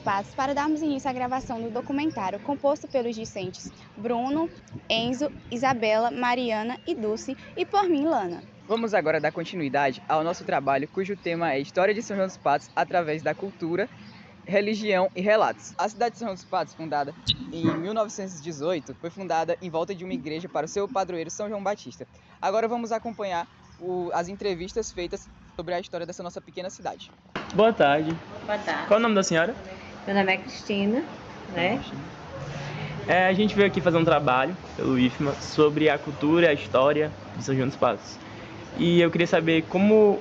Passos para darmos início à gravação do documentário composto pelos discentes Bruno, Enzo, Isabela, Mariana e Dulce e por mim, Lana. Vamos agora dar continuidade ao nosso trabalho, cujo tema é História de São João dos Patos através da cultura, religião e relatos. A cidade de São João dos Patos, fundada em 1918, foi fundada em volta de uma igreja para o seu padroeiro São João Batista. Agora vamos acompanhar as entrevistas feitas sobre a história dessa nossa pequena cidade. Boa tarde. Boa tarde. Qual é o nome da senhora? Meu nome é Cristina, né? A gente veio aqui fazer um trabalho pelo IFMA sobre a cultura e a história de São João dos Patos. E eu queria saber como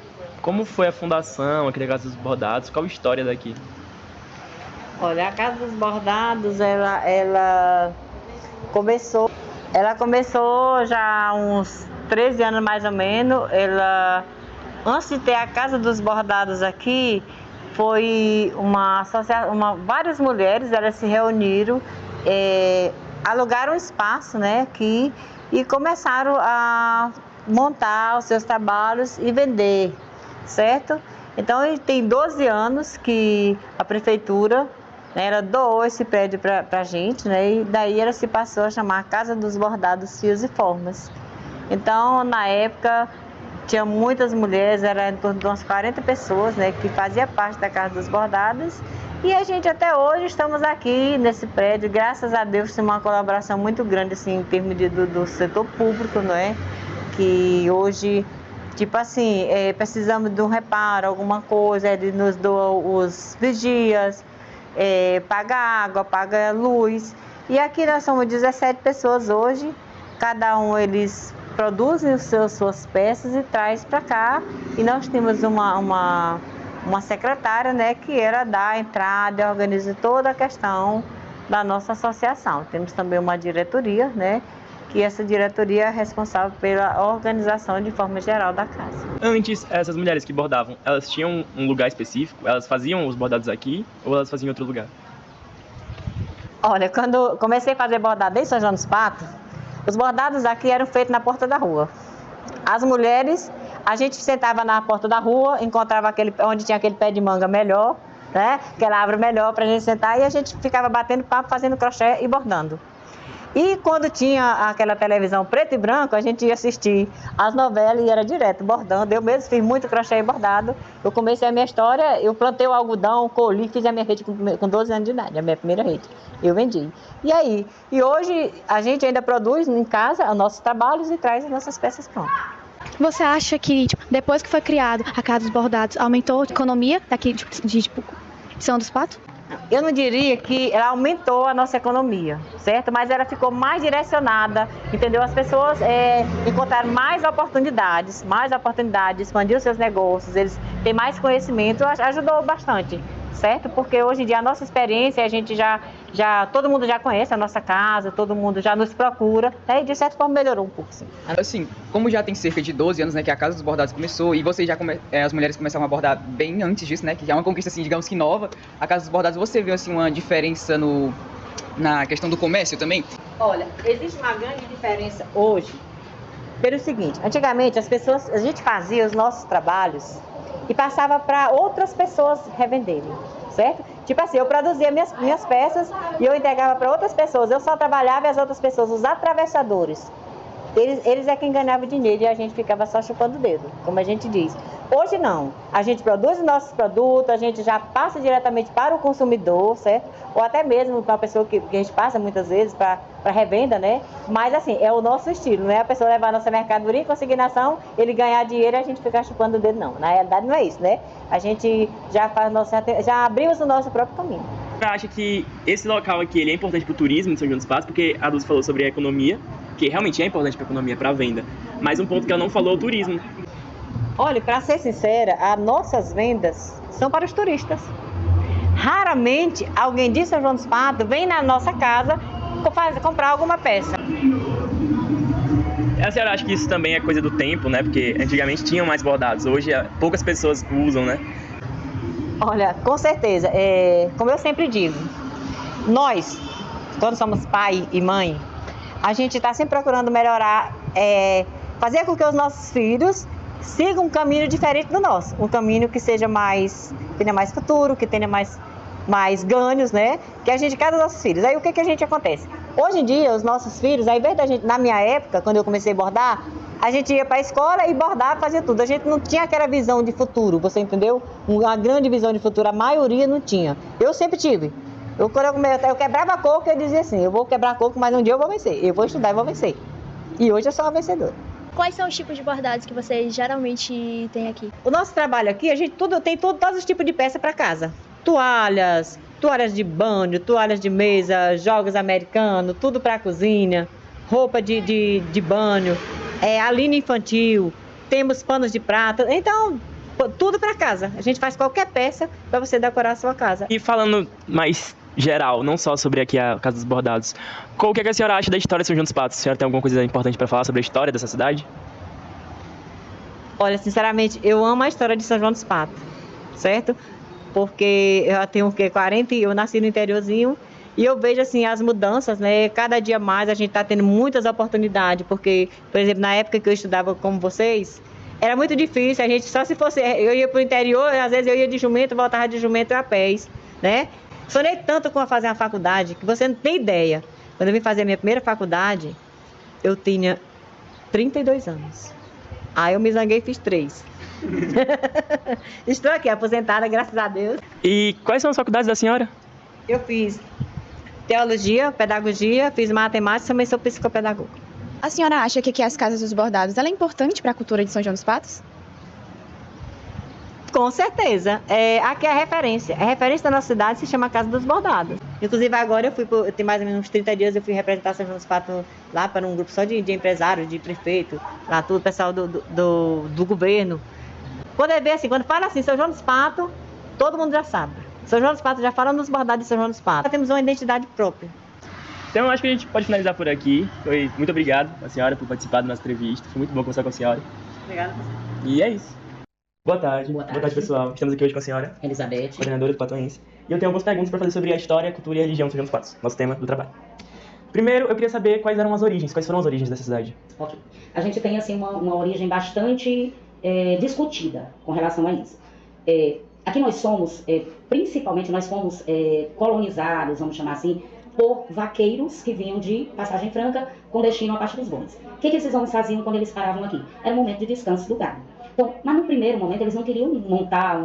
foi a fundação, a Casa dos Bordados, qual a história daqui? Olha, a Casa dos Bordados, ela começou já há uns 13 anos mais ou menos. Antes de ter a Casa dos Bordados aqui, foi uma associação, várias mulheres, elas se reuniram, alugaram um espaço, né, aqui, e começaram a montar os seus trabalhos e vender, certo? Então, tem 12 anos que a prefeitura, né, ela doou esse prédio para a gente, né, e daí ela se passou a chamar Casa dos Bordados, Fios e Formas. Então, na época, tinha muitas mulheres, era em torno de umas 40 pessoas, né, que fazia parte da Casa dos Bordados. E a gente até hoje estamos aqui nesse prédio, graças a Deus tem uma colaboração muito grande assim, em termos do setor público, não é? Que hoje, tipo assim, precisamos de um reparo, alguma coisa, ele nos doa os vigias, paga água, paga luz. E aqui nós somos 17 pessoas hoje, cada um eles produzem suas peças e traz para cá. E nós temos uma secretária, né, que ela dá a entrada e organiza toda a questão da nossa associação. Temos também uma diretoria, né, que essa diretoria é responsável pela organização de forma geral da casa. Antes, essas mulheres que bordavam, elas tinham um lugar específico? Elas faziam os bordados aqui ou elas faziam em outro lugar? Olha, quando comecei a fazer bordado em São João dos Patos, os bordados aqui eram feitos na porta da rua. As mulheres, a gente sentava na porta da rua, encontrava onde tinha aquele pé de manga melhor, né? Aquela árvore melhor para a gente sentar, e a gente ficava batendo papo, fazendo crochê e bordando. E quando tinha aquela televisão preto e branco, a gente ia assistir as novelas e era direto bordando. Eu mesmo fiz muito crochê e bordado. Eu comecei a minha história, eu plantei o algodão, colhi, fiz a minha rede com 12 anos de idade, a minha primeira rede. Eu vendi. E hoje a gente ainda produz em casa os nossos trabalhos e traz as nossas peças prontas. Você acha que, depois que foi criado a Casa dos Bordados, aumentou a economia daqui de São dos Patos? Eu não diria que ela aumentou a nossa economia, certo? Mas ela ficou mais direcionada, entendeu? As pessoas encontraram mais oportunidades, expandiram seus negócios, eles têm mais conhecimento, ajudou bastante, certo? Porque hoje em dia a nossa experiência, a gente todo mundo já conhece a nossa casa, todo mundo já nos procura, né? E de certa forma melhorou um pouco, sim. Assim, como já tem cerca de 12 anos, né, que a Casa dos Bordados começou, e vocês as mulheres começaram a bordar bem antes disso, né, que já é uma conquista, assim, digamos que nova, a Casa dos Bordados, você viu, assim, uma diferença na questão do comércio também? Olha, existe uma grande diferença hoje, pelo seguinte, antigamente a gente fazia os nossos trabalhos e passava para outras pessoas revenderem, certo? Tipo assim, eu produzia minhas peças e eu entregava para outras pessoas, eu só trabalhava e as outras pessoas, os atravessadores, eles é quem ganhava dinheiro e a gente ficava só chupando o dedo, como a gente diz. Hoje não, a gente produz os nossos produtos, a gente já passa diretamente para o consumidor, certo? Ou até mesmo para a pessoa que a gente passa muitas vezes para revenda, né? Mas assim, é o nosso estilo, não é a pessoa levar a nossa mercadoria em consignação, ele ganhar dinheiro e a gente ficar chupando o dedo, não. Na realidade não é isso, né? A gente já abrimos o nosso próprio caminho. Você acha que esse local aqui ele é importante para o turismo de São João dos Patos? Porque a Dulce falou sobre a economia, que realmente é importante para a economia, para a venda. Mas um ponto que ela não falou é o turismo. Olha, para ser sincera, as nossas vendas são para os turistas. Raramente alguém de São João dos Patos vem na nossa casa comprar alguma peça. A senhora acha que isso também é coisa do tempo, né? Porque antigamente tinham mais bordados, hoje poucas pessoas usam, né? Olha, com certeza, como eu sempre digo, nós, quando somos pai e mãe, a gente está sempre procurando melhorar, fazer com que os nossos filhos sigam um caminho diferente do nosso, um caminho que tenha mais futuro, que tenha mais mais ganhos, né? Que a gente quer dos nossos filhos. Aí o que a gente acontece? Hoje em dia, os nossos filhos, ao invés da gente, na minha época, quando eu comecei a bordar, a gente ia para a escola e bordava, fazia tudo. A gente não tinha aquela visão de futuro, você entendeu? Uma grande visão de futuro, a maioria não tinha. Eu sempre tive. Eu quebrava coco e eu dizia assim, eu vou quebrar coco, mas um dia eu vou vencer. Eu vou estudar e vou vencer. E hoje eu sou uma vencedora. Quais são os tipos de bordados que vocês geralmente têm aqui? O nosso trabalho aqui, a gente tem todos os tipos de peça para casa. Toalhas de banho, toalhas de mesa, jogos americanos, tudo para cozinha, roupa de banho, a linha infantil, temos panos de prata, então tudo para casa. A gente faz qualquer peça para você decorar a sua casa. E falando mais geral, não só sobre aqui a Casa dos Bordados, o que a senhora acha da história de São João dos Patos? A senhora tem alguma coisa importante para falar sobre a história dessa cidade? Olha, sinceramente, eu amo a história de São João dos Patos, certo? Porque eu tenho 40, eu nasci no interiorzinho e eu vejo assim as mudanças, né? Cada dia mais a gente está tendo muitas oportunidades, porque, por exemplo, na época que eu estudava como vocês, era muito difícil, a gente só se fosse, eu ia para o interior, às vezes eu ia de jumento, voltava de jumento a pés, né? Sonhei tanto com fazer uma faculdade que você não tem ideia. Quando eu vim fazer a minha primeira faculdade, eu tinha 32 anos. Aí eu me zanguei e fiz 3. Estou aqui, aposentada, graças a Deus. E quais são as faculdades da senhora? Eu fiz teologia, pedagogia, fiz matemática e também sou psicopedagoga. A senhora acha que aqui as Casas dos Bordados ela é importante para a cultura de São João dos Patos? Com certeza. Aqui é a referência. A referência da nossa cidade se chama Casa dos Bordados. Inclusive agora tem mais ou menos uns 30 dias, eu fui representar São João dos Patos lá para um grupo só de empresários, de prefeito, lá tudo, pessoal do governo. Quando é bem assim, quando fala assim, São João dos Patos, todo mundo já sabe. São João dos Patos já fala nos bordados de São João dos Patos. Nós temos uma identidade própria. Então acho que a gente pode finalizar por aqui. Muito obrigado a senhora por participar da nossa entrevista. Foi muito bom conversar com a senhora. Obrigada. E é isso. Boa tarde. Boa tarde, pessoal. Estamos aqui hoje com a senhora, Elizabeth. coordenadora do Patoense. E eu tenho algumas perguntas para fazer sobre a história, a cultura e a religião de São João dos Patos, nosso tema do trabalho. Primeiro, eu queria saber quais foram as origens dessa cidade. Ok. A gente tem assim uma origem bastante discutida com relação a isso. Aqui nós somos, principalmente nós fomos colonizados, vamos chamar assim, por vaqueiros que vinham de Passagem Franca com destino à Pasto dos Bois. O que esses homens faziam quando eles paravam aqui? Era um momento de descanso do gado. Então, mas no primeiro momento eles não queriam montar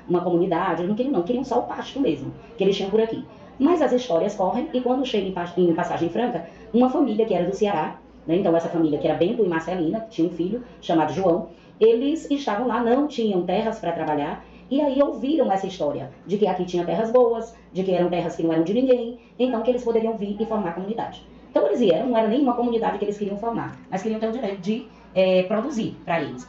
uma comunidade, eles não queriam só o pasto mesmo, que eles tinham por aqui. Mas as histórias correm e quando chega em Passagem Franca, uma família que era do Ceará, né, então essa família que era Bento e Marcelina, que tinha um filho chamado João, eles estavam lá, não tinham terras para trabalhar, e aí ouviram essa história de que aqui tinha terras boas, de que eram terras que não eram de ninguém, então que eles poderiam vir e formar comunidade. Então eles vieram, não era nenhuma comunidade que eles queriam formar, mas queriam ter o direito de produzir para eles.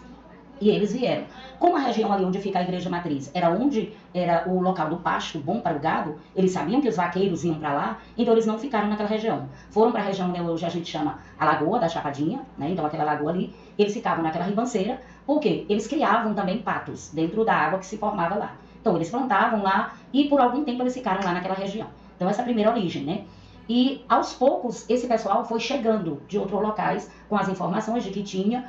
E eles vieram. Como a região ali onde fica a igreja matriz era onde era o local do pasto bom para o gado, eles sabiam que os vaqueiros iam para lá, então eles não ficaram naquela região. Foram para a região onde hoje a gente chama a Lagoa da Chapadinha, né? Então aquela lagoa ali, eles ficavam naquela ribanceira, porque eles criavam também patos dentro da água que se formava lá. Então eles plantavam lá e por algum tempo eles ficaram lá naquela região. Então essa é a primeira origem, né? E, aos poucos, esse pessoal foi chegando de outros locais com as informações de que tinha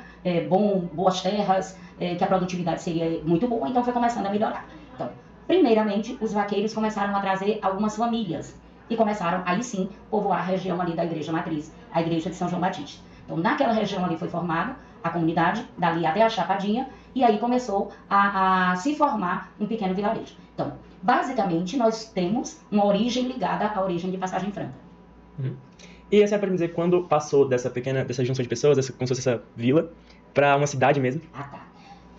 boas terras, que a produtividade seria muito boa, então foi começando a melhorar. Então, primeiramente, os vaqueiros começaram a trazer algumas famílias e começaram, aí sim, povoar a região ali da Igreja Matriz, a Igreja de São João Batista. Então, naquela região ali foi formada a comunidade, dali até a Chapadinha, e aí começou a se formar um pequeno vilarejo. Então, basicamente, nós temos uma origem ligada à origem de Passagem Franca. E a senhora pode me dizer quando passou dessa junção de pessoas, como se fosse essa vila, para uma cidade mesmo? Ah, tá.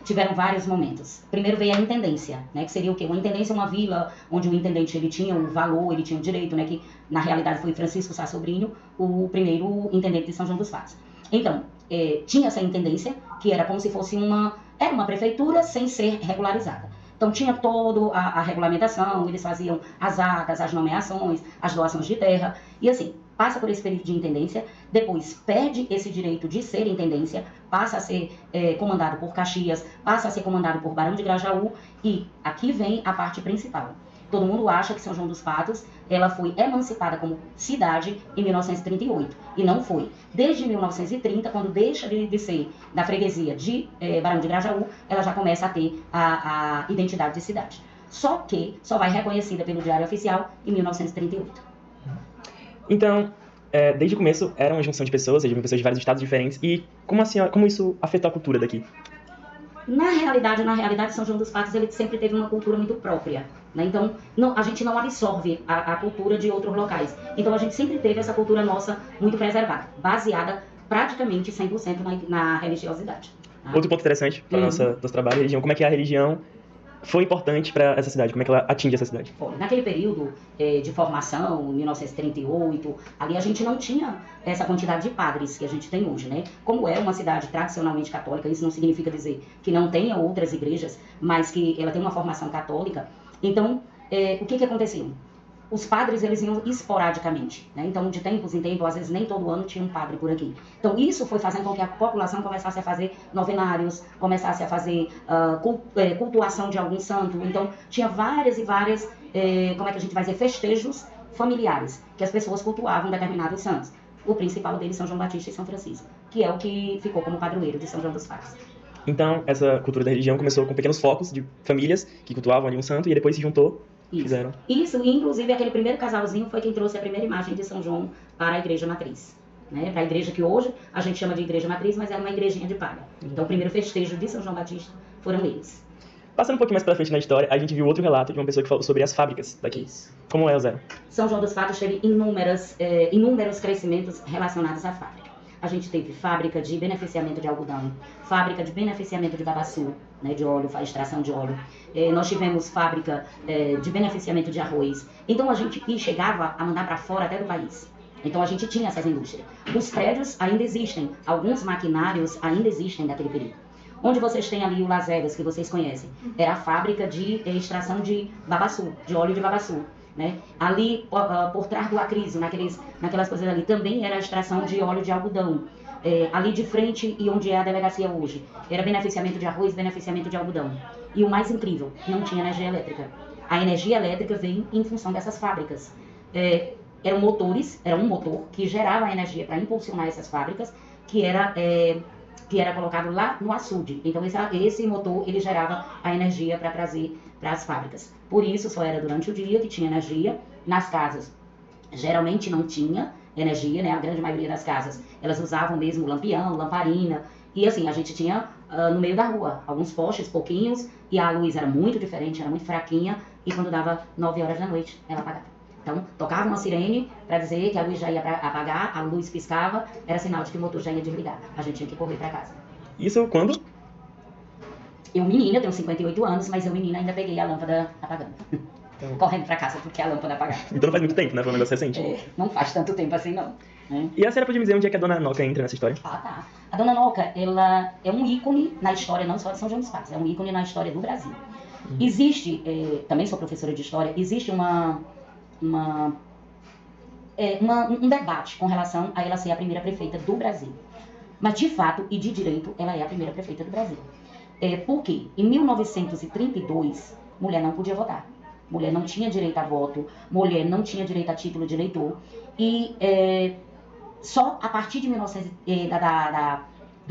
Tiveram vários momentos. Primeiro veio a intendência, né, que seria o quê? Uma intendência é uma vila onde o intendente ele tinha o valor, ele tinha o direito, né, que na realidade foi Francisco Sá Sobrinho, o primeiro intendente de São João dos Patos. Então, tinha essa intendência, que era como se fosse uma prefeitura sem ser regularizada. Então tinha toda a regulamentação, eles faziam as atas, as nomeações, as doações de terra, e assim, passa por esse período de intendência, depois perde esse direito de ser intendência, passa a ser comandado por Caxias, passa a ser comandado por Barão de Grajaú, e aqui vem a parte principal. Todo mundo acha que São João dos Patos ela foi emancipada como cidade em 1938, e não foi. Desde 1930, quando deixa de ser da freguesia de Barão de Grajaú, ela já começa a ter a identidade de cidade. só que só vai reconhecida pelo Diário Oficial em 1938. Então, desde o começo era uma junção de pessoas, de pessoas de vários estados diferentes, e como isso afetou a cultura daqui? Na realidade, São João dos Patos ele sempre teve uma cultura muito própria, né? Então, a gente não absorve a cultura de outros locais. Então, a gente sempre teve essa cultura nossa muito preservada, baseada praticamente 100% na religiosidade. Tá? Outro ponto interessante para o nosso trabalho, a religião. Como é que a religião foi importante para essa cidade? Como é que ela atinge essa cidade? Naquele período de formação, 1938, ali a gente não tinha essa quantidade de padres que a gente tem hoje, né? Como é uma cidade tradicionalmente católica, isso não significa dizer que não tenha outras igrejas, mas que ela tem uma formação católica. Então, o que aconteceu? Os padres, eles iam esporadicamente, né? Então, de tempos em tempos, às vezes nem todo ano tinha um padre por aqui. Então, isso foi fazendo com que a população começasse a fazer novenários, começasse a fazer cultuação de algum santo. Então, tinha várias e várias, como é que a gente vai dizer, festejos familiares, que as pessoas cultuavam determinados santos. O principal deles, São João Batista e São Francisco, que é o que ficou como padroeiro de São João dos Patos. Então, essa cultura da religião começou com pequenos focos de famílias que cultuavam ali um santo e depois se juntou. Isso, e inclusive aquele primeiro casalzinho foi quem trouxe a primeira imagem de São João para a Igreja Matriz. Né? Para a igreja que hoje a gente chama de Igreja Matriz, mas era uma igrejinha de palha. Então o primeiro festejo de São João Batista foram eles. Passando um pouquinho mais para frente na história, a gente viu outro relato de uma pessoa que falou sobre as fábricas daqui. Isso. Como é, Zé? São João dos Patos teve inúmeros crescimentos relacionados à fábrica. A gente teve fábrica de beneficiamento de algodão, fábrica de beneficiamento de babaçu, né, de óleo, extração de óleo. Nós tivemos fábrica de beneficiamento de arroz. Então a gente chegava a mandar para fora até do país. Então a gente tinha essas indústrias. Os prédios ainda existem, alguns maquinários ainda existem daquele período. Onde vocês têm ali o Las Vegas, que vocês conhecem, era a fábrica de extração de babaçu, de óleo de babaçu. Né? Ali, por trás do Acriso, naquelas coisas ali, também era a extração de óleo de algodão. Ali de frente, e onde é a delegacia hoje, era beneficiamento de arroz, beneficiamento de algodão. E o mais incrível, não tinha energia elétrica. A energia elétrica veio em função dessas fábricas. Eram motores, era um motor que gerava a energia para impulsionar essas fábricas, que era colocado lá no açude. Então esse motor ele gerava a energia para trazer para as fábricas. Por isso só era durante o dia que tinha energia. Nas casas geralmente não tinha energia, né? A grande maioria das casas elas usavam mesmo lampião, lamparina. E assim, a gente tinha no meio da rua alguns postes, pouquinhos, e a luz era muito diferente, era muito fraquinha, e quando dava 9 horas da noite, ela apagava. Então, tocava uma sirene para dizer que a luz já ia apagar, a luz piscava, era sinal de que o motor já ia desligar. A gente tinha que correr para casa. Isso quando? Eu menina, tenho 58 anos, mas eu menina ainda peguei a lâmpada apagando. Então... Correndo para casa porque a lâmpada apagava. Então não faz muito tempo, né? Foi um negócio recente. Não faz tanto tempo assim, não. Né? E a senhora pode me dizer onde é que a Dona Noca entra nessa história? Tá. A Dona Noca, ela é um ícone na história, não só de São João dos Patos, é um ícone na história do Brasil. Existe, também sou professora de história, existe um debate com relação a ela ser a primeira prefeita do Brasil. Mas, de fato e de direito, ela é a primeira prefeita do Brasil. Por quê? Em 1932, mulher não podia votar. Mulher não tinha direito a voto, mulher não tinha direito a título de eleitor. E só a partir de do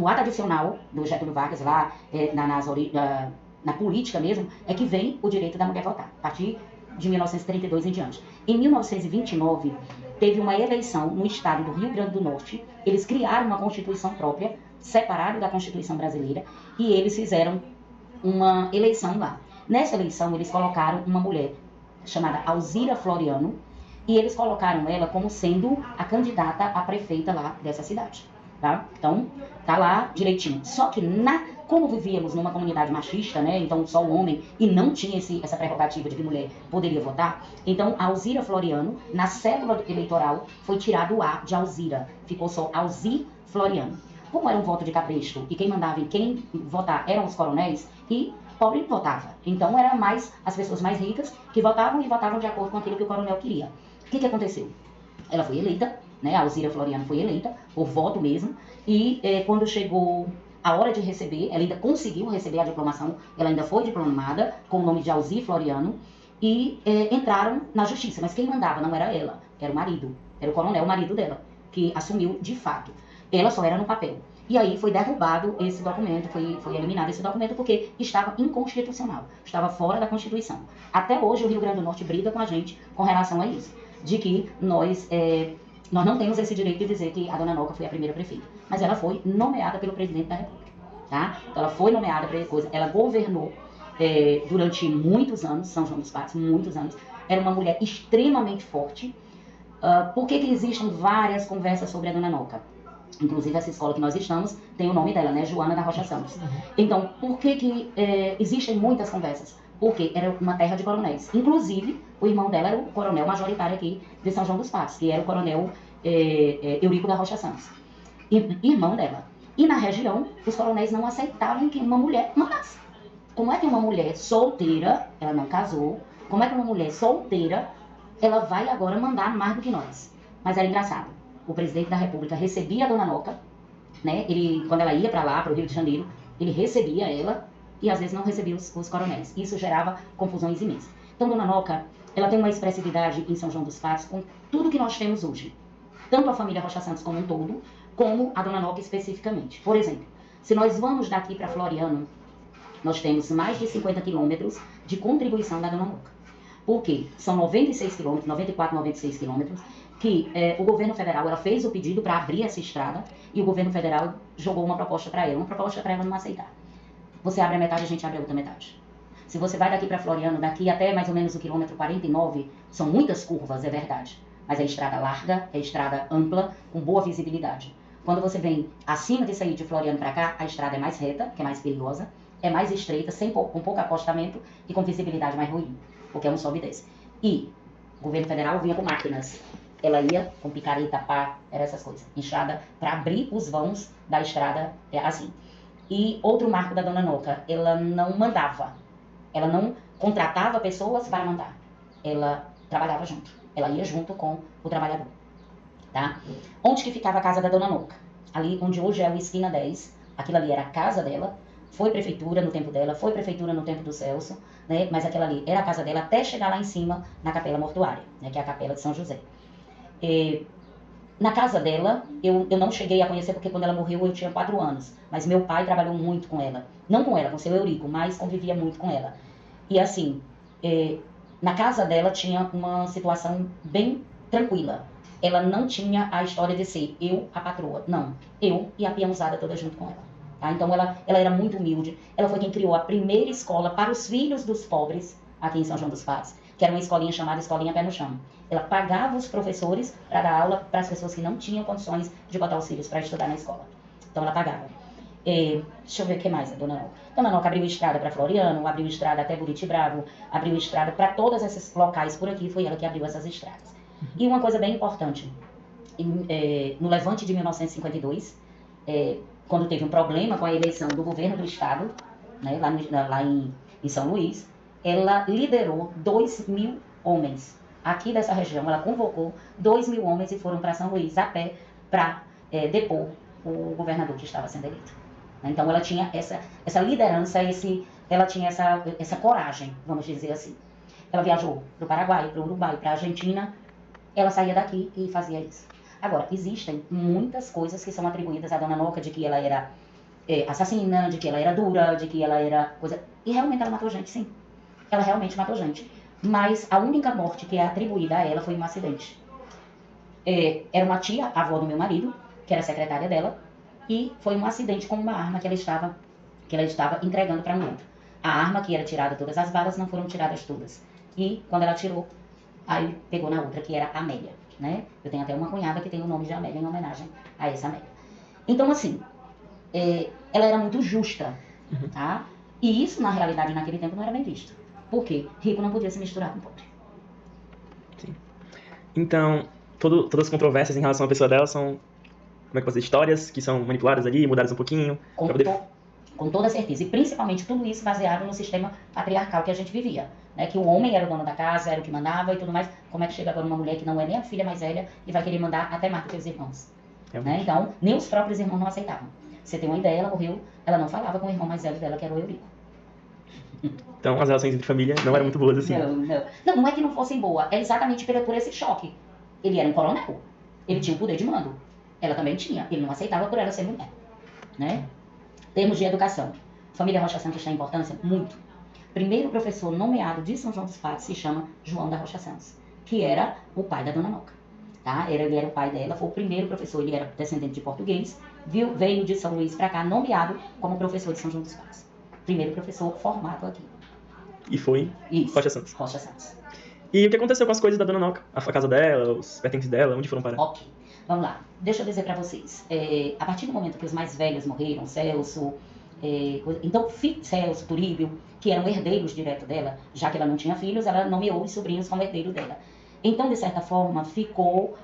ato adicional do Getúlio Vargas, lá na política mesmo, é que vem o direito da mulher votar. A partir de 1932 em diante. Em 1929, teve uma eleição no estado do Rio Grande do Norte. Eles criaram uma constituição própria, separada da Constituição brasileira, e eles fizeram uma eleição lá. Nessa eleição, eles colocaram uma mulher chamada Alzira Floriano, e eles colocaram ela como sendo a candidata a prefeita lá dessa cidade. Tá? Então, tá lá direitinho. Só que como vivíamos numa comunidade machista, né? Então só o homem, e não tinha essa prerrogativa de que mulher poderia votar, então a Alzira Floriano, na cédula eleitoral, foi tirado o A de Alzira, ficou só Alzir Floriano. Como era um voto de cabresto, e quem mandava em quem votar eram os coronéis, e pobre votava. Então eram mais as pessoas mais ricas que votavam, e votavam de acordo com aquilo que o coronel queria. O que aconteceu? Ela foi eleita, né? A Alzira Floriano foi eleita, por voto mesmo, e quando chegou a hora de receber, ela ainda conseguiu receber a diplomação, ela ainda foi diplomada com o nome de Alzir Floriano, e entraram na justiça. Mas quem mandava não era ela, era o marido, era o coronel, o marido dela, que assumiu de fato. Ela só era no papel. E aí foi derrubado esse documento, foi eliminado esse documento porque estava inconstitucional, estava fora da Constituição. Até hoje o Rio Grande do Norte briga com a gente com relação a isso, de que nós não temos esse direito de dizer que a dona Noca foi a primeira prefeita, mas ela foi nomeada pelo presidente da República, tá? Então ela foi nomeada para coisa, ela governou durante muitos anos, São João dos Patos, muitos anos, era uma mulher extremamente forte. Por que existem várias conversas sobre a dona Noca? Inclusive essa escola que nós estamos tem o nome dela, né? Joana da Rocha Santos. Então, por que existem muitas conversas? Porque era uma terra de coronéis. Inclusive, o irmão dela era o coronel majoritário aqui de São João dos Patos, que era o coronel Eurico da Rocha Santos, irmão dela. E na região, os coronéis não aceitavam que uma mulher mandasse. Como é que uma mulher solteira, ela não casou, como é que uma mulher solteira, ela vai agora mandar mais do que nós? Mas era engraçado. O presidente da República recebia a dona Noca, né? Quando ela ia para lá, para o Rio de Janeiro, ele recebia ela e às vezes não recebia os coronéis. Isso gerava confusões imensas. Então, dona Noca, ela tem uma expressividade em São João dos Patos com tudo que nós temos hoje. Tanto a família Rocha Santos como um todo, como a dona Noca especificamente. Por exemplo, se nós vamos daqui para Floriano, nós temos mais de 50 quilômetros de contribuição da dona Noca. Por quê? São 96 quilômetros, 94, 96 quilômetros, que o governo federal, ela fez o pedido para abrir essa estrada e o governo federal jogou uma proposta para ela não aceitar. Você abre a metade, a gente abre a outra metade. Se você vai daqui para Floriano, daqui até mais ou menos o quilômetro 49, são muitas curvas, é verdade, mas é estrada larga, é estrada ampla, com boa visibilidade. Quando você vem acima de sair de Floriano para cá, a estrada é mais reta, que é mais perigosa, é mais estreita, com pouco acostamento e com visibilidade mais ruim, porque é um sobe e desce. E o governo federal vinha com máquinas. Ela ia com picareta, pá, era essas coisas. Enxada para abrir os vãos da estrada, assim. E outro marco da dona Noca, ela não mandava. Ela não contratava pessoas para mandar. Ela trabalhava junto. Ela ia junto com o trabalhador. Tá? Onde que ficava a casa da dona Noca? Ali onde hoje é o Esquina 10. Aquilo ali era a casa dela. Foi prefeitura no tempo dela, foi prefeitura no tempo do Celso, né? Mas aquela ali era a casa dela até chegar lá em cima na capela mortuária, né? Que é a capela de São José. Na casa dela, eu não cheguei a conhecer porque quando ela morreu eu tinha 4 anos. Mas meu pai trabalhou muito com ela. Não com ela, com o seu Eurico, mas convivia muito com ela. E assim, na casa dela tinha uma situação bem tranquila. Ela não tinha a história de ser eu, a patroa. Não, eu e a peãozada toda junto com ela. Tá? Então ela era muito humilde. Ela foi quem criou a primeira escola para os filhos dos pobres aqui em São João dos Patos, que era uma escolinha chamada Escolinha Pé no Chão. Ela pagava os professores para dar aula para as pessoas que não tinham condições de botar os filhos para estudar na escola. Então ela pagava. Deixa eu ver o que mais, a dona Noca. Dona Noca abriu estrada para Floriano, abriu estrada até Buriti Bravo, abriu estrada para todos esses locais por aqui, foi ela que abriu essas estradas. E uma coisa bem importante, no levante de 1952, quando teve um problema com a eleição do governo do estado, né, lá em São Luís, ela liderou 2.000 homens aqui dessa região. Ela convocou 2.000 homens e foram para São Luís a pé para depor o governador que estava sendo eleito. Então ela tinha essa liderança, ela tinha essa coragem, vamos dizer assim. Ela viajou para o Paraguai, para o Uruguai, para a Argentina, ela saía daqui e fazia isso. Agora, existem muitas coisas que são atribuídas à dona Noca, de que ela era assassina, de que ela era dura, de que ela era coisa... E realmente ela matou gente, sim. Ela realmente matou gente. Mas a única morte que é atribuída a ela foi um acidente. Era uma tia, avó do meu marido, que era secretária dela, e foi um acidente com uma arma que ela estava entregando para um outro. A arma que era tirada, todas as balas, não foram tiradas todas. E quando ela tirou, aí pegou na outra, que era Amélia, né? Eu tenho até uma cunhada que tem o nome de Amélia em homenagem a essa Amélia. Então, assim, ela era muito justa, tá? E isso, na realidade, naquele tempo não era bem visto. Por quê? Rico não podia se misturar com pobre. Sim. Então, todas as controvérsias em relação à pessoa dela são, como é que pode dizer, histórias que são manipuladas ali, mudadas um pouquinho. Com toda certeza. E principalmente tudo isso baseado no sistema patriarcal que a gente vivia. Né? Que o homem era o dono da casa, era o que mandava e tudo mais. Como é que chega agora uma mulher que não é nem a filha mais velha e vai querer mandar até mais do que os irmãos? Né? Então, nem os próprios irmãos não aceitavam. Você tem uma ideia, ela morreu, ela não falava com o irmão mais velho dela, que era o Eurico. Então, as relações entre família não eram muito boas assim. Não é que não fossem boas, é exatamente por esse choque. Ele era um coronel, ele tinha o poder de mando. Ela também tinha, ele não aceitava por ela ser mulher. né? Termos de educação. Família Rocha Santos tem importância? Muito. Primeiro professor nomeado de São João dos Patos se chama João da Rocha Santos, que era o pai da Dona Noca. Tá? Ele era o pai dela, foi o primeiro professor, ele era descendente de português, veio de São Luís para cá, nomeado como professor de São João dos Patos. Primeiro professor formado aqui. E foi Isso. Rocha Santos. Rocha Santos. E o que aconteceu com as coisas da Dona Noca? A casa dela, os pertences dela, onde foram parar? Ok, vamos lá. Deixa eu dizer para vocês. A partir do momento que os mais velhos morreram, Celso, então Celso, Turíbio, que eram herdeiros direto dela, já que ela não tinha filhos, ela nomeou os sobrinhos como herdeiro dela. Então, de certa forma, ficou...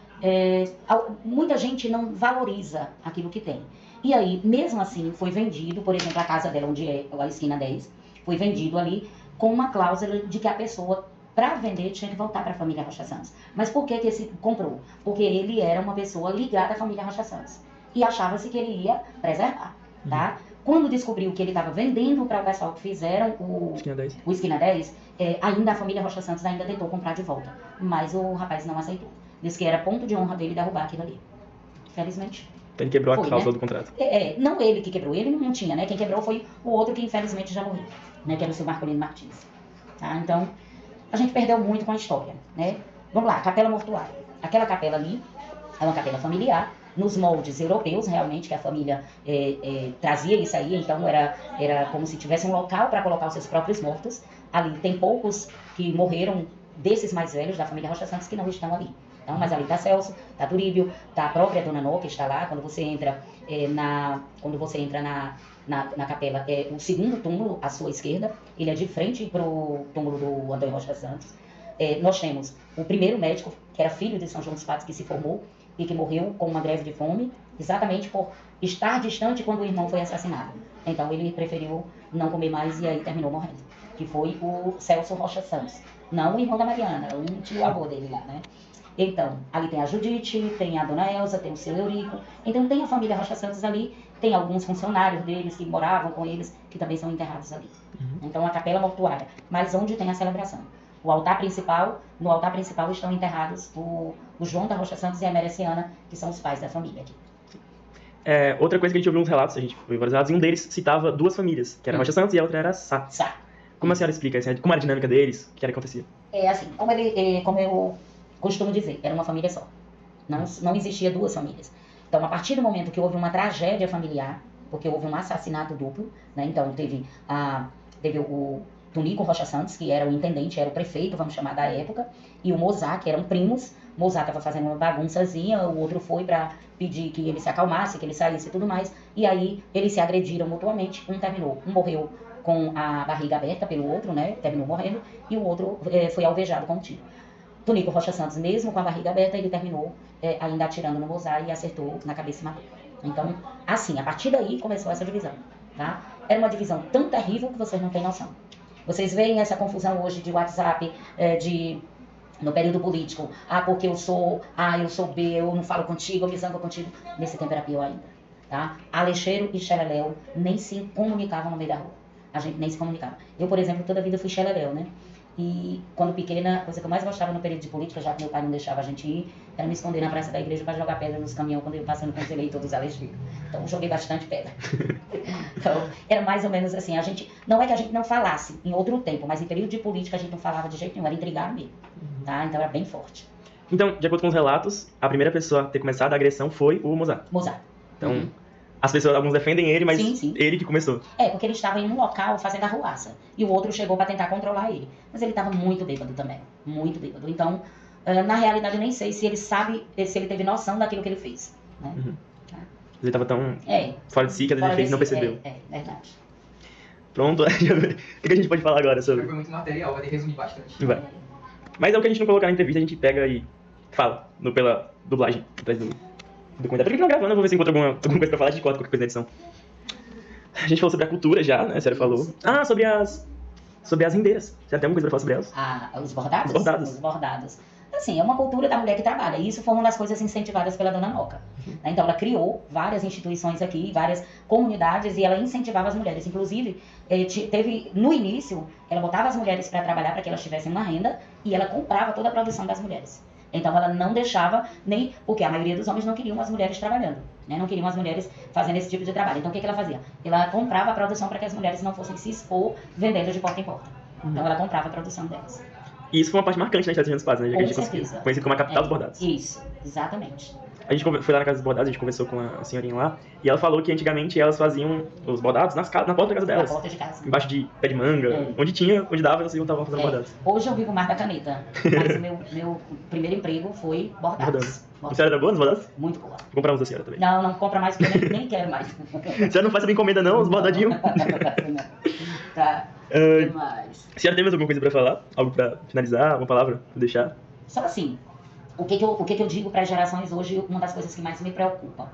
muita gente não valoriza aquilo que tem. E aí, mesmo assim, foi vendido, por exemplo, a casa dela, onde é a esquina 10, foi vendido ali com uma cláusula de que a pessoa, para vender, tinha que voltar para a família Rocha Santos. Mas por que esse comprou? Porque ele era uma pessoa ligada à família Rocha Santos. E achava-se que ele ia preservar, tá? Quando descobriu que ele estava vendendo para o pessoal que fizeram o Esquina 10, ainda a família Rocha Santos ainda tentou comprar de volta. Mas o rapaz não aceitou. Disse que era ponto de honra dele derrubar aquilo ali. Infelizmente. Então ele quebrou a cláusula do contrato. Não ele que quebrou, ele não tinha, né? Quem quebrou foi o outro que infelizmente já morreu, né? Que era o seu Marcolino Martins. Tá? Então, a gente perdeu muito com a história, né? Vamos lá, capela mortuária. Aquela capela ali é uma capela familiar, nos moldes europeus, realmente, que a família trazia isso aí, então era como se tivesse um local para colocar os seus próprios mortos. Ali tem poucos que morreram desses mais velhos da família Rocha Santos que não estão ali. Então, mas ali está Celso, está Turíbio, está a própria Dona Noca, que está lá. Quando você entra na capela, o segundo túmulo à sua esquerda, ele é de frente para o túmulo do Antônio Rocha Santos. Nós temos o primeiro médico, que era filho de São João dos Patos, que se formou e que morreu com uma greve de fome, exatamente por estar distante quando o irmão foi assassinado. Então ele preferiu não comer mais e aí terminou morrendo, que foi o Celso Rocha Santos. Não o irmão da Mariana, um tio-avô dele lá, né? Então, ali tem a Judite, tem a Dona Elza, tem o seu Eurico. Então tem a família Rocha Santos ali, tem alguns funcionários deles que moravam com eles, que também são enterrados ali. Então a capela mortuária, mas onde tem a celebração. No altar principal estão enterrados o João da Rocha Santos e a Mereciana, que são os pais da família aqui. Outra coisa que a gente ouviu uns relatos, a gente foi vários relatos, e um deles citava duas famílias, que era Rocha Santos e a outra era Sá. Sá. Como a senhora explica, assim, como era a dinâmica deles, o que era que acontecia? Assim, como eu costumo dizer, era uma família só. Não existia duas famílias. Então, a partir do momento que houve uma tragédia familiar, porque houve um assassinato duplo, né? Então, teve o Tunico Rocha Santos, que era o intendente, era o prefeito, vamos chamar, da época, e o Mozart, que eram primos. Mozart estava fazendo uma bagunçazinha, o outro foi para pedir que ele se acalmasse, que ele saísse e tudo mais, e aí eles se agrediram mutuamente, um morreu com a barriga aberta pelo outro, né, terminou morrendo, e o outro foi alvejado com um tiro. Tunico Rocha Santos, mesmo com a barriga aberta, ele terminou ainda atirando no Mozart e acertou na cabeça e matou. Então, assim, a partir daí começou essa divisão, tá? Era uma divisão tão terrível que vocês não têm noção. Vocês veem essa confusão hoje de WhatsApp, no período político. Porque eu sou B, eu não falo contigo, eu me zango contigo. Nesse tempo era pior ainda, tá? Alexeiro e Xeleléu nem se comunicavam no meio da rua. A gente nem se comunicava. Eu, por exemplo, toda a vida fui Xeleléu, né? E quando pequena, a coisa que eu mais gostava no período de política, já que meu pai não deixava a gente ir, era me esconder na praça da igreja para jogar pedra nos caminhões quando eu passando com os eleitores alexeiros. Então eu joguei bastante pedra. Então, era mais ou menos assim, não é que a gente não falasse em outro tempo, mas em período de política a gente não falava de jeito nenhum, era intrigado mesmo, tá? Então era bem forte. Então, de acordo com os relatos, a primeira pessoa a ter começado a agressão foi o Mozart. Então, as pessoas, alguns defendem ele, mas sim. Ele que começou. Porque ele estava em um local fazendo arruaça, e o outro chegou para tentar controlar ele. Mas ele estava muito bêbado também, muito bêbado. Então, na realidade, eu nem sei se ele teve noção daquilo que ele fez, né? Ele estava tão fora de si que às vezes ele não percebeu. Verdade. Pronto, o que a gente pode falar agora sobre? Foi muito material, vai ter que resumir bastante. Vai. Mas é o que a gente não colocar na entrevista, a gente pega e fala pela dublagem atrás do documentário. Por que não gravando? Eu vou ver se encontro alguma coisa pra falar, a gente corta qualquer coisa na edição. A gente falou sobre a cultura já, né? A senhora falou. Sobre as rendeiras. Você tem alguma coisa pra falar sobre elas? Os bordados? Os bordados. Assim, é uma cultura da mulher que trabalha. E isso foi uma das coisas incentivadas pela Dona Noca. Então, ela criou várias instituições aqui, várias comunidades, e ela incentivava as mulheres. Inclusive, no início, ela botava as mulheres para trabalhar para que elas tivessem uma renda, e ela comprava toda a produção das mulheres. Então, ela não deixava porque a maioria dos homens não queriam as mulheres trabalhando. né? Não queriam as mulheres fazendo esse tipo de trabalho. Então, o que ela fazia? Ela comprava a produção para que as mulheres não fossem se expor vendendo de porta em porta. Então, ela comprava a produção delas. E isso foi uma parte marcante na história de São João dos Padres, né? Já que a gente certeza. conhecido como a capital dos bordados. Isso, exatamente. A gente foi lá na casa dos bordados, a gente conversou com a senhorinha lá, e ela falou que antigamente elas faziam os bordados na porta da casa delas. Na porta de casa. Embaixo de pé de manga, onde dava, elas se juntavam fazendo bordados. Hoje eu vivo mais da caneta, mas o meu primeiro emprego foi bordados. A senhora era boa nos bordados? Muito boa. Vou comprar uns da senhora também. Não compra mais porque eu nem quero mais. A senhora não faz essa encomenda não, os bordadinhos? Tá. O que mais? A senhora tem mais alguma coisa pra falar? Algo pra finalizar? Alguma palavra pra deixar? Só assim, o que eu digo para as gerações hoje, uma das coisas que mais me preocupa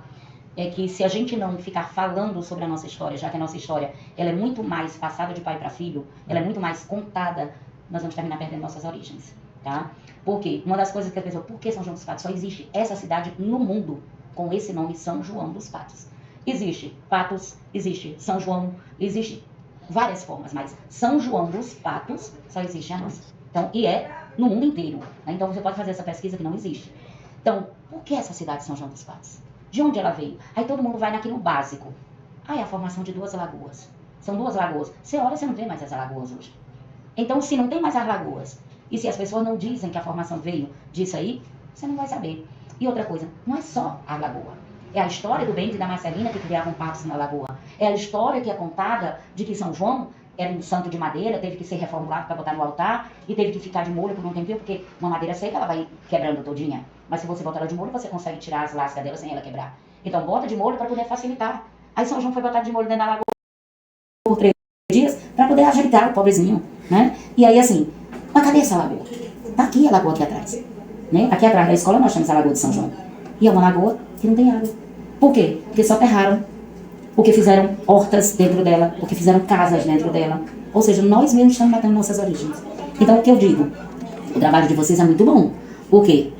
é que se a gente não ficar falando sobre a nossa história, já que a nossa história ela é muito mais passada de pai para filho, ela é muito mais contada, nós vamos terminar perdendo nossas origens, tá? Porque uma das coisas que as pessoas, por que São João dos Patos? Só existe essa cidade no mundo com esse nome, São João dos Patos. Existe Patos, existe São João, existe várias formas, mas São João dos Patos só existe a nossa. Então, e é no mundo inteiro, né? Então você pode fazer essa pesquisa que não existe. Então, por que essa cidade São João dos Patos? De onde ela veio? Aí todo mundo vai naquilo básico. Ah, é a formação de 2 lagoas. São 2 lagoas. Você olha, você não vê mais as lagoas hoje. Então, se não tem mais as lagoas, e se as pessoas não dizem que a formação veio disso aí, você não vai saber. E outra coisa, não é só a lagoa. É a história do Bento e da Marcelina que criavam patos na lagoa. É a história que é contada de que São João era um santo de madeira, teve que ser reformulado para botar no altar e teve que ficar de molho por um tempinho, porque uma madeira seca ela vai quebrando todinha. Mas se você botar ela de molho, você consegue tirar as lascas dela sem ela quebrar. Então bota de molho para poder facilitar. Aí São João foi botado de molho dentro da lagoa por 3 dias para poder ajeitar o pobrezinho, né? E aí assim, mas cadê essa lagoa? Tá aqui a lagoa aqui atrás, né? Aqui atrás da escola nós temos a lagoa de São João. E é uma lagoa que não tem água. Por quê? Porque só terraram. Porque fizeram hortas dentro dela, porque fizeram casas dentro dela. Ou seja, nós mesmos estamos matando nossas origens. Então, o que eu digo? O trabalho de vocês é muito bom. Porque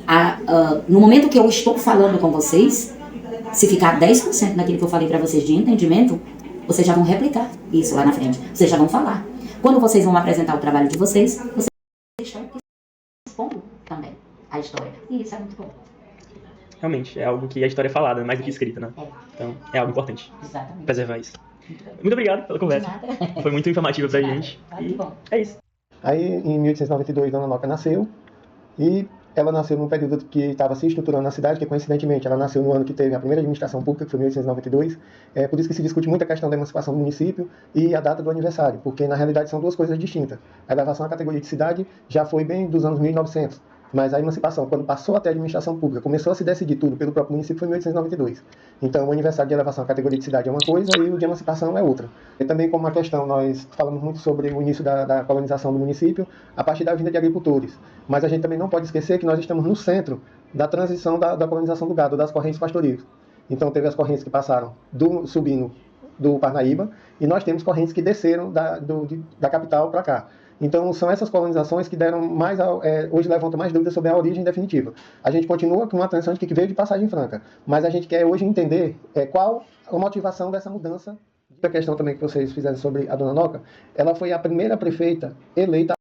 no momento que eu estou falando com vocês, se ficar 10% daquilo que eu falei para vocês de entendimento, vocês já vão replicar isso lá na frente. Vocês já vão falar. Quando vocês vão apresentar o trabalho de vocês estão expondo também a história. E isso é muito bom. Realmente, é algo que a história é falada, mais do que escrita, né? Então, é algo importante. Exatamente. Preservar isso. Muito obrigado pela conversa. Foi muito informativa pra gente. Que bom. É isso. Aí, em 1892, Dona Noca nasceu, e ela nasceu num período que estava se estruturando na cidade, que coincidentemente ela nasceu no ano que teve a primeira administração pública, que foi 1892. É por isso que se discute muito a questão da emancipação do município e a data do aniversário, porque na realidade são 2 coisas distintas. A elevação à categoria de cidade já foi bem dos anos 1900. Mas a emancipação, quando passou até a administração pública, começou a se decidir tudo pelo próprio município, foi em 1892. Então, o aniversário de elevação à categoria de cidade é uma coisa e o de emancipação é outra. E também, como uma questão, nós falamos muito sobre o início da colonização do município a partir da vinda de agricultores. Mas a gente também não pode esquecer que nós estamos no centro da transição da colonização do gado, das correntes pastoris. Então, teve as correntes que passaram subindo do Parnaíba, e nós temos correntes que desceram da capital para cá. Então, são essas colonizações que deram mais, hoje levantam mais dúvidas sobre a origem definitiva. A gente continua com uma transição de que veio de Passagem Franca, mas a gente quer hoje entender qual a motivação dessa mudança. A questão também que vocês fizeram sobre a Dona Noca, ela foi a primeira prefeita eleita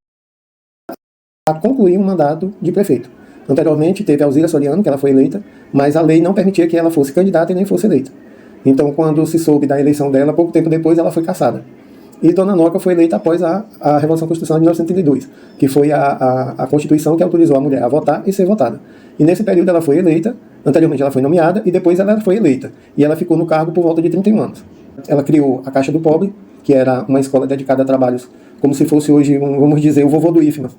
a concluir um mandato de prefeito. Anteriormente, teve a Alzira Soriano, que ela foi eleita, mas a lei não permitia que ela fosse candidata e nem fosse eleita. Então, quando se soube da eleição dela, pouco tempo depois, ela foi cassada. E Dona Noca foi eleita após a Revolução Constitucional de 1932, que foi a Constituição que autorizou a mulher a votar e ser votada. E nesse período ela foi eleita, anteriormente ela foi nomeada e depois ela foi eleita. E ela ficou no cargo por volta de 31 anos. Ela criou a Caixa do Pobre, que era uma escola dedicada a trabalhos como se fosse hoje, vamos dizer, o vovô do IFMA.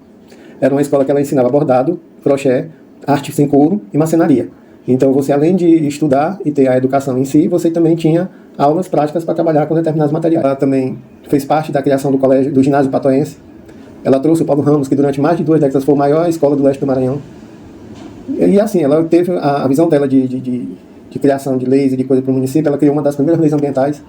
Era uma escola que ela ensinava bordado, crochê, arte sem couro e marcenaria. Então você, além de estudar e ter a educação em si, você também tinha aulas práticas para trabalhar com determinados materiais. Ela também fez parte da criação do ginásio patoense. Ela trouxe o Paulo Ramos, que durante mais de 2 décadas foi a maior escola do leste do Maranhão. E assim, ela teve a visão dela de criação de leis e de coisa para o município. Ela criou uma das primeiras leis ambientais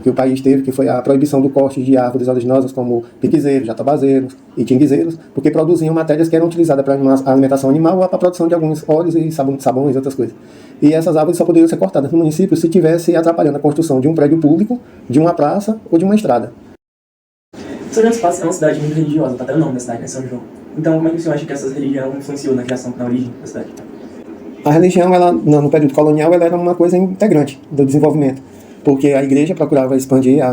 que o país teve, que foi a proibição do corte de árvores oleaginosas como piquezeiros, jatabazeiros e tinguizeiros, porque produziam matérias que eram utilizadas para a alimentação animal ou para a produção de alguns óleos e sabões e outras coisas. E essas árvores só poderiam ser cortadas no município se estivesse atrapalhando a construção de um prédio público, de uma praça ou de uma estrada. São João dos Patos é uma cidade muito religiosa, tá até o nome da cidade, né, São João. Então, como é que o senhor acha que essa religião influenciou na criação, na origem da cidade? A religião, ela, no período colonial, ela era uma coisa integrante do desenvolvimento, porque a igreja procurava expandir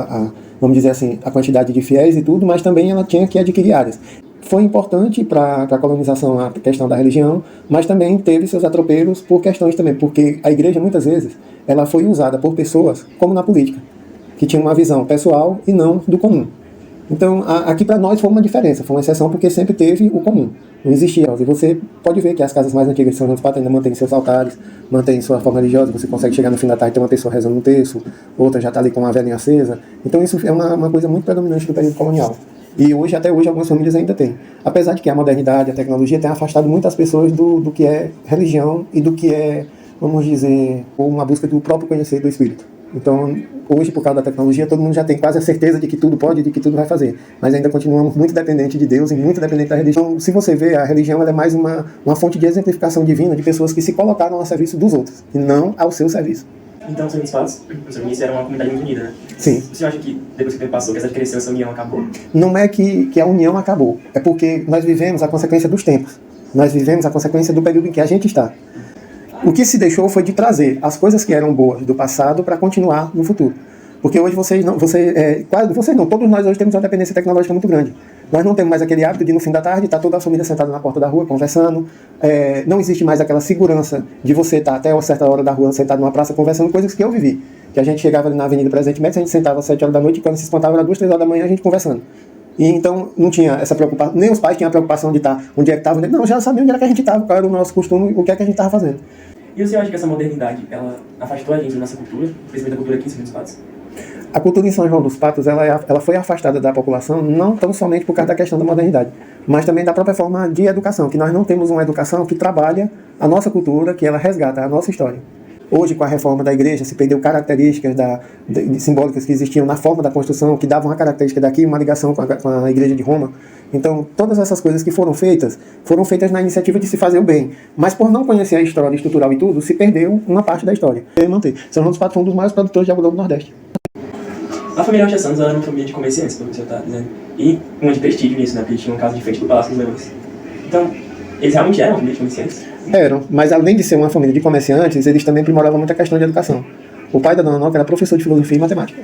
vamos dizer assim, a quantidade de fiéis e tudo, mas também ela tinha que adquirir áreas. Foi importante para a colonização a questão da religião, mas também teve seus atropelos por questões também, porque a igreja, muitas vezes, ela foi usada por pessoas, como na política, que tinham uma visão pessoal e não do comum. Então, aqui para nós foi uma diferença, foi uma exceção porque sempre teve o comum, não existia. E você pode ver que as casas mais antigas de São João dos Patos ainda mantêm seus altares, mantêm sua forma religiosa, você consegue chegar no fim da tarde e ter uma pessoa rezando um terço, outra já está ali com uma velinha acesa. Então isso é uma coisa muito predominante do período colonial. E hoje, até hoje, algumas famílias ainda têm. Apesar de que a modernidade, a tecnologia tem afastado muitas pessoas do que é religião e do que é, vamos dizer, uma busca do próprio conhecer do espírito. Então, hoje, por causa da tecnologia, todo mundo já tem quase a certeza de que tudo pode, de que tudo vai fazer. Mas ainda continuamos muito dependentes de Deus e muito dependentes da religião. Então, se você vê, a religião ela é mais uma fonte de exemplificação divina de pessoas que se colocaram ao serviço dos outros, e não ao seu serviço. Então, São João dos Patos, no seu início, era uma comunidade muito unida, né? Sim. Você acha que, depois que o tempo passou, que essa cresceu, essa união acabou? Não é que a união acabou, é porque nós vivemos a consequência dos tempos. Nós vivemos a consequência do período em que a gente está. O que se deixou foi de trazer as coisas que eram boas do passado para continuar no futuro. Porque hoje todos nós hoje temos uma dependência tecnológica muito grande. Nós não temos mais aquele hábito de no fim da tarde estar toda a família sentada na porta da rua conversando. Não existe mais aquela segurança de você estar até uma certa hora da rua sentado numa praça conversando, coisas que eu vivi. Que a gente chegava ali na Avenida Presidente Médici, a gente sentava às 7 horas da noite e quando se espantava era 2, 3 horas da manhã a gente conversando. E então não tinha essa preocupação, nem os pais tinham a preocupação de estar onde é que estavam. Não, já sabiam onde era que a gente estava, qual era o nosso costume, o que é que a gente estava fazendo. E você acha que essa modernidade, ela afastou a gente da nossa cultura, principalmente da cultura aqui em São João dos Patos? A cultura em São João dos Patos ela foi afastada da população não tão somente por causa da questão da modernidade, mas também da própria forma de educação, que nós não temos uma educação que trabalha a nossa cultura, que ela resgata a nossa história. Hoje, com a reforma da igreja, se perdeu características simbólicas que existiam na forma da construção, que davam uma característica daqui, uma ligação com a igreja de Roma. Então, todas essas coisas que foram feitas na iniciativa de se fazer o bem. Mas por não conhecer a história estrutural e tudo, se perdeu uma parte da história. São João dos Patos foi um dos maiores produtores de algodão do Nordeste. A família Rocha Santos era uma família de comerciantes, pelo que você está dizendo. E uma de prestígio nisso, né? Porque tinha uma casa de frente do Palácio dos Leões. Então, eles realmente eram uma família de comerciantes? Eram, mas além de ser uma família de comerciantes, eles também aprimoravam muito a questão de educação. O pai da Dona Noca era professor de filosofia e matemática.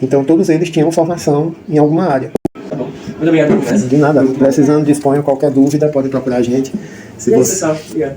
Então todos eles tinham formação em alguma área. Tá bom. Muito obrigado por conversa. De nada. Precisando, disponham qualquer dúvida, pode procurar a gente. Pessoal. Obrigado.